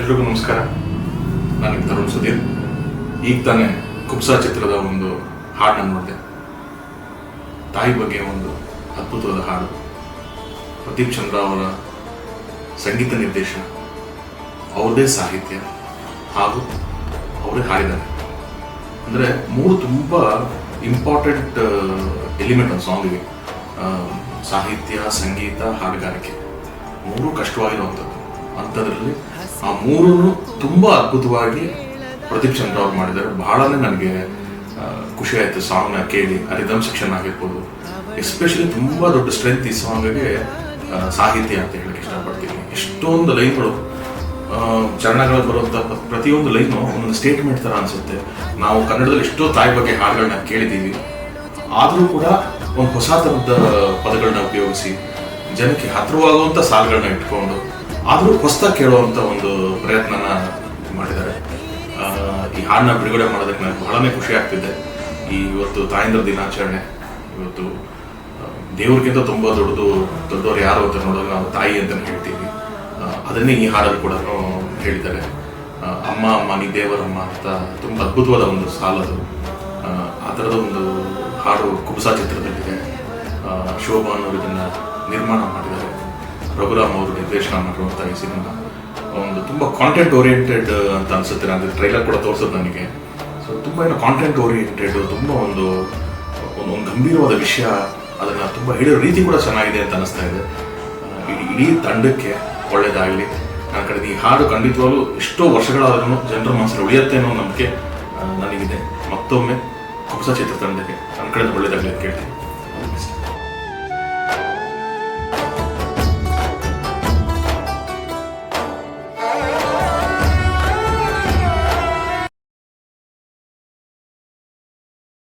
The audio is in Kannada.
ಎಲ್ರಿಗೂ ನಮಸ್ಕಾರ. ನಾನು ತರುಣ್ ಸುಧೀರ್. ಈಗ ತಾನೇ ಕುಬ್ಸಾ ಚಿತ್ರದ ಒಂದು ಹಾಡನ್ನು ನೋಡಿದೆ. ತಾಯಿ ಬಗ್ಗೆ ಒಂದು ಅದ್ಭುತವಾದ ಹಾಡು. ಪ್ರದೀಪ್ ಚಂದ್ರ ಅವರ ಸಂಗೀತ ನಿರ್ದೇಶನ, ಅವ್ರದೇ ಸಾಹಿತ್ಯ ಹಾಗೂ ಅವರೇ ಹಾಡಿದ್ದಾರೆ. ಅಂದರೆ ಮೂರು ತುಂಬ ಇಂಪಾರ್ಟೆಂಟ್ ಎಲಿಮೆಂಟ್ ಒಂದು ಸಾಂಗಿಗೆ. ಸಾಹಿತ್ಯ, ಸಂಗೀತ, ಹಾಡುಗಾರಿಕೆ ಮೂರು ಕಷ್ಟವಾಗಿರುವಂಥದ್ದು. ಅಂಥದ್ರಲ್ಲಿ ಆ ಮೂರೂ ತುಂಬ ಅದ್ಭುತವಾಗಿ ಪ್ರದೀಪ್ ಚಂದ್ರ ಅವ್ರು ಮಾಡಿದ್ದಾರೆ. ಬಹಳನೇ ನನಗೆ ಖುಷಿ ಆಯಿತು ಸಾಂಗ್ನ ಕೇಳಿ. ಆ ರಿದಮ್ ಸೆಕ್ಷನ್ ಆಗಿರ್ಬೋದು, ಎಸ್ಪೆಷಲಿ ತುಂಬ ದೊಡ್ಡ ಸ್ಟ್ರೆಂತ್ ಈ ಸಾಂಗ್ಗೆ ಸಾಹಿತ್ಯ ಅಂತ ಹೇಳಕ್ಕೆ ಇಷ್ಟಪಡ್ತೀನಿ. ಎಷ್ಟೊಂದು ಲೈನ್ಗಳು, ಚರಣಗಳಲ್ಲಿ ಬರುವಂಥ ಪ್ರತಿಯೊಂದು ಲೈನು ಒಂದೊಂದು ಸ್ಟೇಟ್ಮೆಂಟ್ ಥರ ಅನಿಸುತ್ತೆ. ನಾವು ಕನ್ನಡದಲ್ಲಿ ಎಷ್ಟೋ ತಾಯಿ ಬಗ್ಗೆ ಹಾಡುಗಳನ್ನ ಕೇಳಿದ್ದೀವಿ, ಆದರೂ ಕೂಡ ಒಂದು ಹೊಸ ಥರದ ಪದಗಳನ್ನ ಉಪಯೋಗಿಸಿ ಜನಕ್ಕೆ ಹತ್ತಿರವಾಗುವಂಥ ಸಾಲುಗಳನ್ನ ಇಟ್ಕೊಂಡು ಆದರೂ ಹೊಸದಾಗಿ ಕೇಳುವಂಥ ಒಂದು ಪ್ರಯತ್ನನ ಮಾಡಿದ್ದಾರೆ. ಈ ಹಾಡನ್ನ ಬಿಡುಗಡೆ ಮಾಡೋದಕ್ಕೆ ನನಗೆ ಬಹಳನೇ ಖುಷಿ ಆಗ್ತಿದೆ. ಇವತ್ತು ತಾಯಂದ್ರ ದಿನಾಚರಣೆ. ಇವತ್ತು ದೇವ್ರಿಗಿಂತ ತುಂಬ ದೊಡ್ಡವರು ಯಾರು ಅಂತ ನೋಡೋದು ನಾವು ತಾಯಿ ಅಂತಲೇ ಹೇಳ್ತೀವಿ. ಅದನ್ನೇ ಈ ಹಾಡಲ್ಲಿ ಕೂಡ ಹೇಳಿದ್ದಾರೆ. ಅಮ್ಮ ಅಮ್ಮ ನೀ ದೇವರಮ್ಮ ಅಂತ ತುಂಬ ಅದ್ಭುತವಾದ ಒಂದು ಸಾಲದು. ಆ ಥರದ ಒಂದು ಹಾಡು ಕುಬ್ಸಾ ಚಿತ್ರದಲ್ಲಿದೆ. ಶೋಭಾ ಅವರು ಇದನ್ನು ನಿರ್ಮಾಣ ಮಾಡಿದ್ದಾರೆ. ರಘುರಾಮ್ ಅವರು ನಿರ್ದೇಶನ ಮಾಡಿರುವಂಥ ಈ ಸಿನಿಮಾ ಒಂದು ತುಂಬ ಕಾಂಟೆಂಟ್ ಓರಿಯೆಂಟೆಡ್ ಅಂತ ಅನಿಸುತ್ತೆ. ನಾನು ಟ್ರೈಲರ್ ಕೂಡ ತೋರಿಸೋದು ನನಗೆ. ಸೊ ತುಂಬ ಏನೋ ಕಾಂಟೆಂಟ್ ಓರಿಯೆಂಟೆಡ್, ತುಂಬ ಒಂದು ಗಂಭೀರವಾದ ವಿಷಯ. ಅದನ್ನು ತುಂಬ ಹೇಳಿರೋ ರೀತಿ ಕೂಡ ಚೆನ್ನಾಗಿದೆ ಅಂತ ಅನಿಸ್ತಾ ಇದೆ. ಇಡೀ ತಂಡಕ್ಕೆ ಒಳ್ಳೆಯದಾಗಲಿ. ನನ್ನ ಕಡೆ ಈ ಹಾಡು ಖಂಡಿತವಾಗ್ಲೂ ಎಷ್ಟೋ ವರ್ಷಗಳಾದ್ರೂ ಜನರ ಮನಸ್ಸಲ್ಲಿ ಉಳಿಯುತ್ತೆ ಅನ್ನೋ ನಂಬಿಕೆ ನನಗಿದೆ. ಮತ್ತೊಮ್ಮೆ ಕುಬ್ಸಾ ಚಿತ್ರತಂಡಕ್ಕೆ ನನ್ನ ಕಡೆ ಒಳ್ಳೆಯದಾಗಲಿ ಅಂತ ಕೇಳ್ತೀನಿ.